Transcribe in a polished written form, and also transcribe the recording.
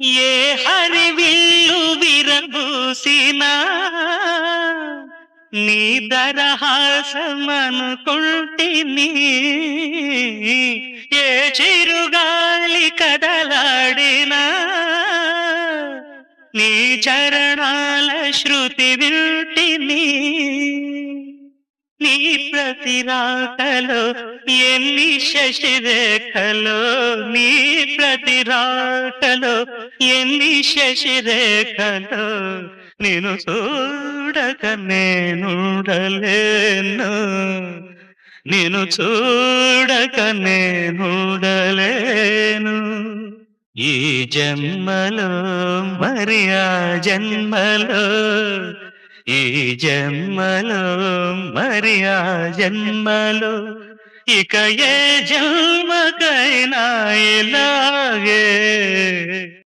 ఏ హరివిల్లు విరబూసినా నీ దరహాసమనుకుంటిని. ఏ చిరుగాలి కదలాడినా నీ చరణాల శృతి వింటిని. నీ ప్రతి రాకలో ఎన్ని శశిరేఖలో, నీ ప్రతి రాకలో ఎన్ని శశిరేఖలో, నిన్ను చూడక నేనుండలేను, నిన్ను చూడక నేనుండలేను. ఈ జన్మలో మరి ఆ జన్మలో, ఈ జన్మలో మరి ఆ జన్మలో, ఇక ఏ జన్మకైనా ఇలాగే